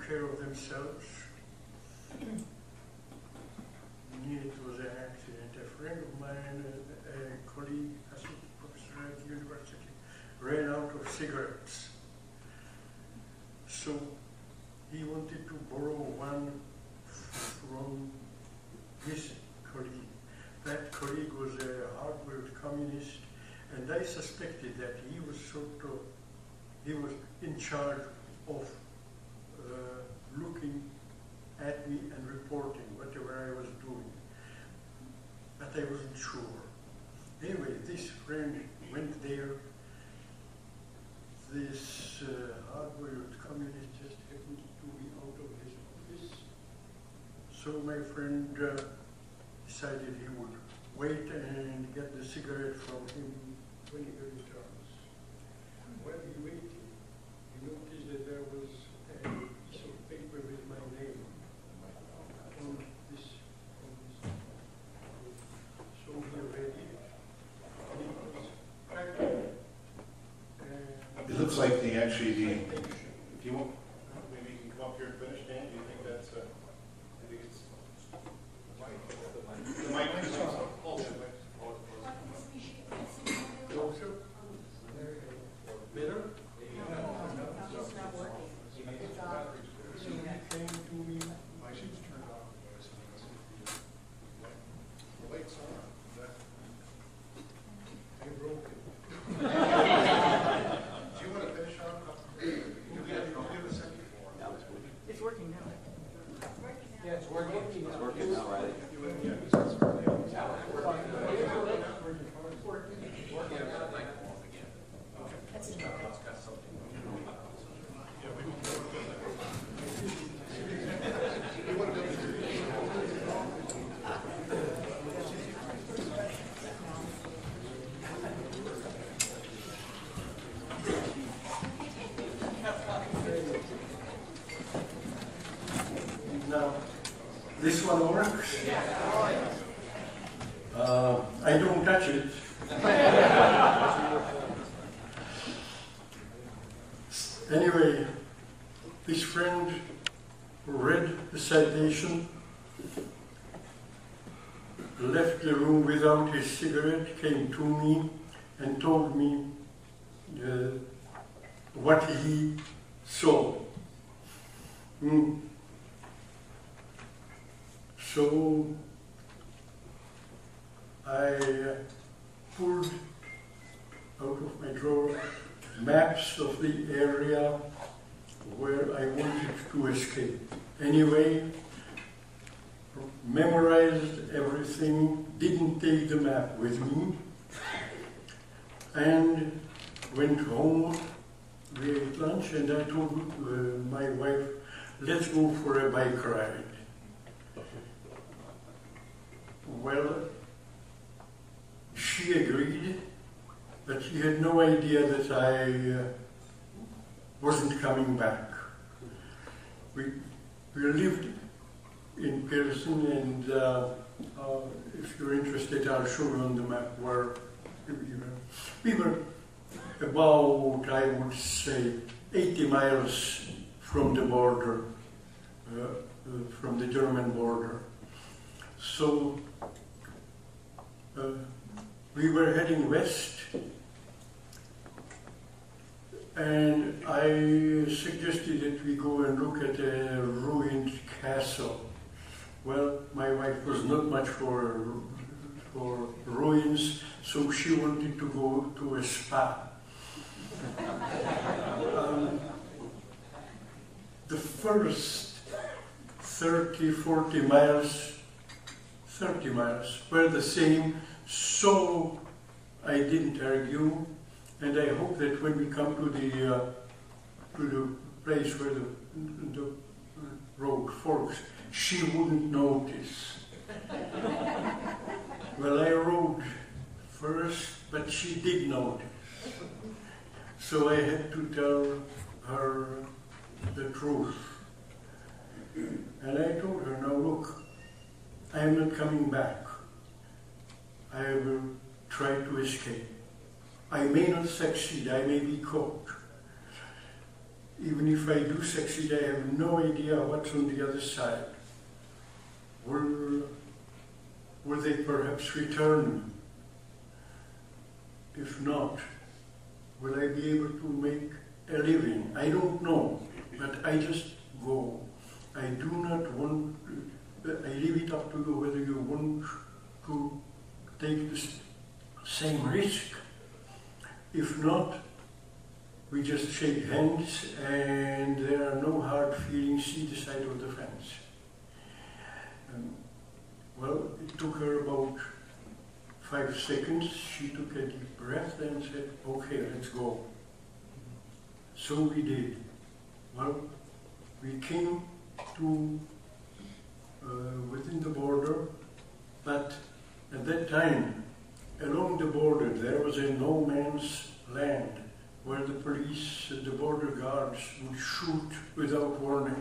care of themselves. It was an accident. A friend of mine, a colleague, assistant professor at the university, ran out of cigarettes. So he wanted to borrow one from his colleague. That colleague was a hard-boiled communist, and I suspected that he was he was in charge of looking at me and reporting whatever I was doing. But I wasn't sure. Anyway, this friend went there. This hard-boiled communist just happened to be out of his office. So my friend decided he would wait and get the cigarette from him when he returns. While he waited, he noticed that there was a piece of paper with my name on this. So he read it, and it was practical. It looks like if you want, maybe you can come up here and finish, Dan. Do you think that's, I think it's, the mic is Closer? Better? It's not working. It's off. So he came to me. My sheet's turned off. The lights are on. I broke it. Do you want to finish on? You'll get a second before. It's working now. Yeah, it's working. It's working now, right? That's it. Now, this one works. I don't touch it. Anyway, this friend read the citation, left the room without his cigarette, came to me and told me what he saw. So I pulled out of my drawer maps of the area where I wanted to escape. Anyway, memorized everything, didn't take the map with me, and went home. We ate lunch, and I told my wife, let's go for a bike ride. Well, she agreed, but she had no idea that I wasn't coming back. We lived in Pearson, and if you're interested, I'll show you on the map where we were about, I would say, 80 miles from the border, from the German border. So we were heading west, and I suggested that we go and look at a ruined castle. Well, my wife was not much for ruins, so she wanted to go to a spa. The first 30 miles were the same, so I didn't argue, and I hope that when we come to the place where the road forks, she wouldn't notice. Well, I rode first, but she did notice. So I had to tell her the truth. And I told her, now look, I am not coming back. I will try to escape. I may not succeed, I may be caught. even if I do succeed, I have no idea what's on the other side. Will they perhaps return? If not, will I be able to make a living? I don't know, but I just go. I do not want, I leave it up to you whether you want to take the same risk. If not, we just shake hands and there are no hard feelings either side of the fence. Well, it took her about 5 seconds. She took a deep breath and said, okay, let's go. So we did. Well, we came to within the border, but at that time, along the border, there was a no man's land where the police, the border guards would shoot without warning.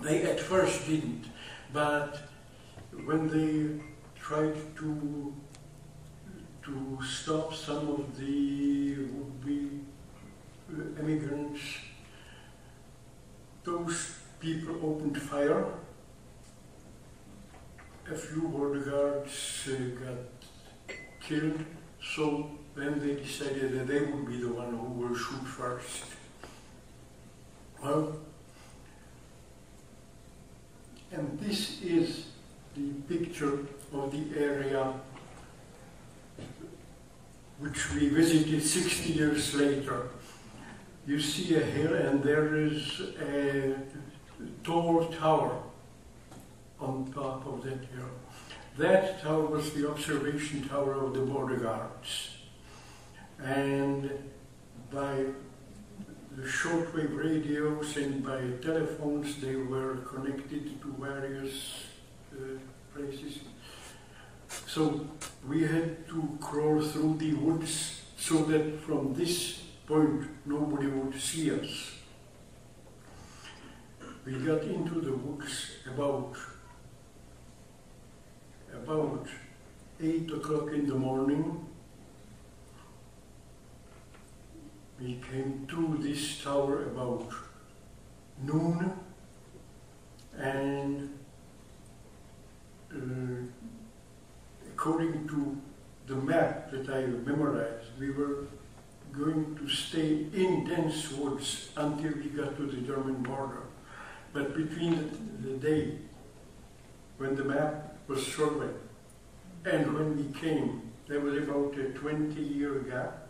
They at first didn't, but when they tried to stop some of the would-be immigrants, those people opened fire. A few border guards got killed, so then they decided that they would be the one who will shoot first. Well, and this is the picture of the area which we visited 60 years later. You see a hill and there is a tall tower on top of that hill. That tower was the observation tower of the border guards. And by the shortwave radios and by telephones, they were connected to various places. So we had to crawl through the woods so that from this point nobody would see us. We got into the woods about 8 o'clock in the morning. We came to this tower about noon, and according to the map that I memorized, we were going to stay in dense woods until we got to the German border. But between the day when the map was surveyed and when we came, there was about a 20-year gap.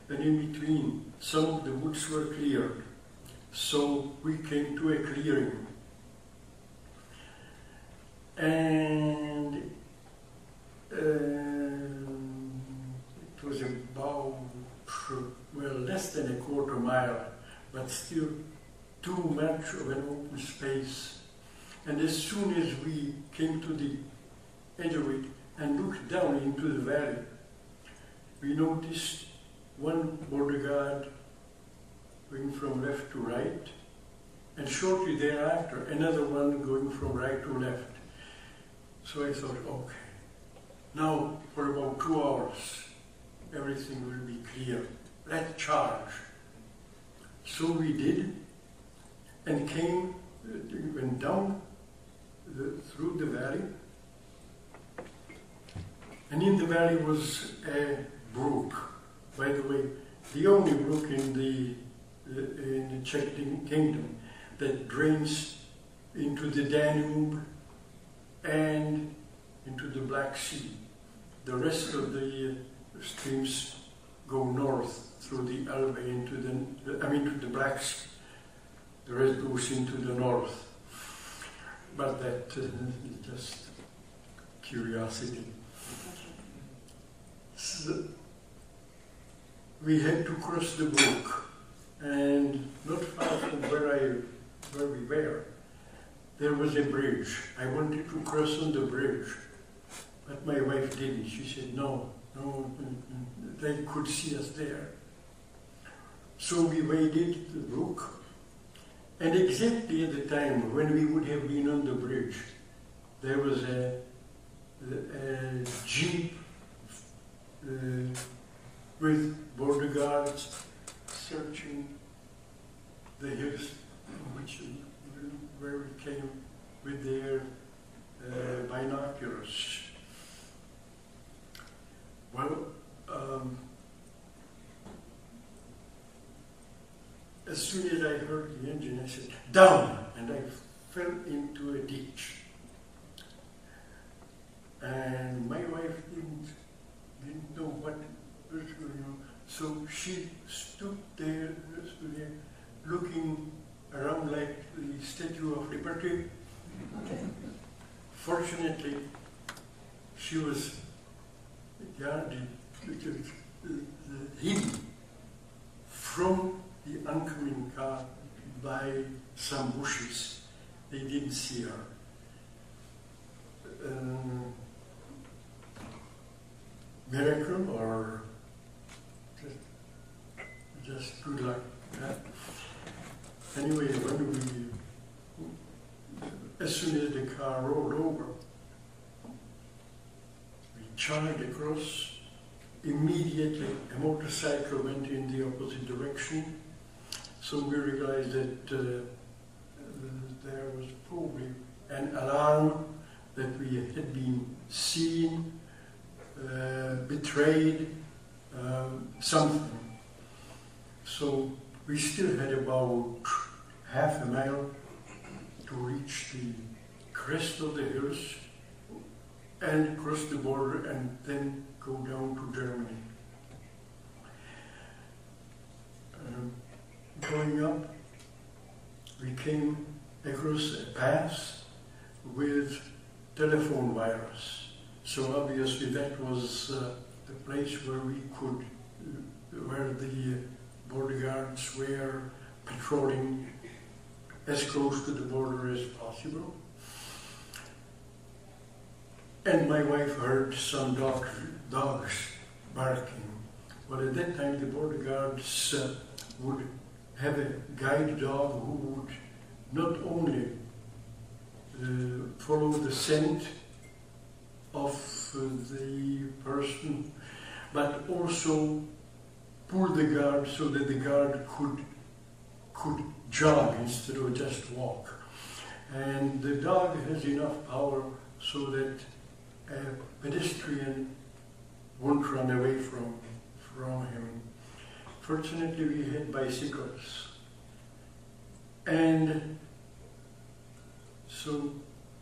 And in between, some of the woods were cleared. So we came to a clearing. And it was about, well, less than a quarter mile, but still too much of an open space. And as soon as we came to the edge of it and looked down into the valley, we noticed one border guard going from left to right, and shortly thereafter another one going from right to left. So I thought, okay, now for about 2 hours everything will be clear. Let's charge. So we did, and went down through the valley, and in the valley was a brook. By the way, the only brook in the Czech Kingdom that drains into the Danube and into the Black Sea. The rest of the streams go north through the Elbe into to the Black Sea. The rest goes into the north. But that is just curiosity. So we had to cross the brook, and not far from where we were, there was a bridge. I wanted to cross on the bridge, but my wife didn't. She said, no, they could see us there. So we waded the brook, and exactly at the time when we would have been on the bridge, there was a jeep with border guards searching the hills, where we came with their binoculars. Well, as soon as I heard the engine, I said, "Down!" And I fell into a ditch. And my wife didn't know what was going on. So she stood there looking around like the Statue of Liberty. Fortunately, she was guarded, hidden from the oncoming car by some bushes. They didn't see her. Miracle or just good luck. Anyway, as soon as the car rolled over, we charged across. Immediately, a motorcycle went in the opposite direction. So we realized that there was probably an alarm that we had been seen, betrayed, something. So we still had about half a mile to reach the crest of the hills and cross the border and then go down to Germany. Going up, we came across a path with telephone wires. So obviously that was the place where we could, where the border guards were patrolling as close to the border as possible. And my wife heard some dogs barking. Well, at that time the border guards would have a guide dog who would not only follow the scent of the person, but also pull the guard so that the guard could jog instead of just walk. And the dog has enough power so that a pedestrian won't run away from him. Fortunately, we had bicycles. And so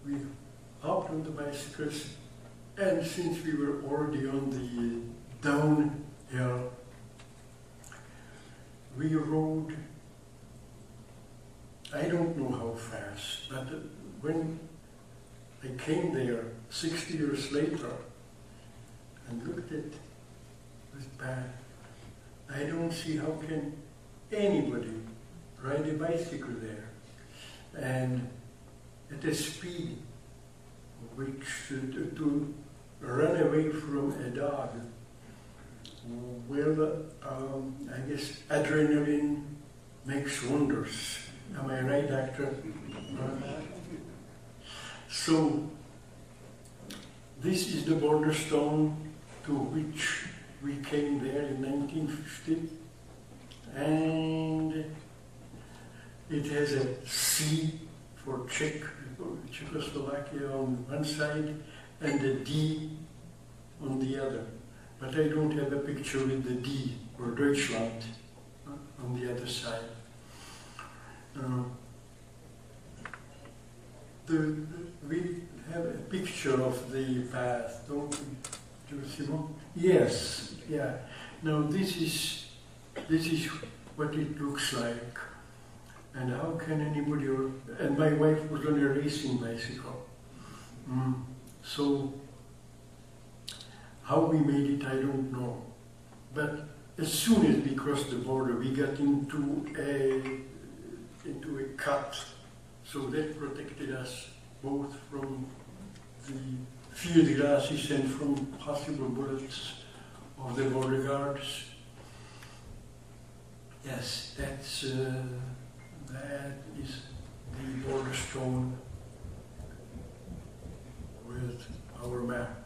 we hopped on the bicycles, and since we were already on the downhill, we rode, I don't know how fast, but when I came there 60 years later and looked at this path, I don't see how can anybody ride a bicycle there and at a speed which to run away from a dog. Well, I guess adrenaline makes wonders. Am I right, Doctor? So, this is the border stone to which we came there in 1950, and it has a C for Czechoslovakia on one side and a D on the other. But I don't have a picture with the D or Deutschland on the other side. We have a picture of the path, don't we, Simon? Yes, yeah. Now this is what it looks like. And how can anybody, and my wife was on a racing bicycle. So how we made it, I don't know. But as soon as we crossed the border, we got into a cut. So that protected us both from the field glasses and from possible bullets of the border guards. Yes, that is the border stone with our map.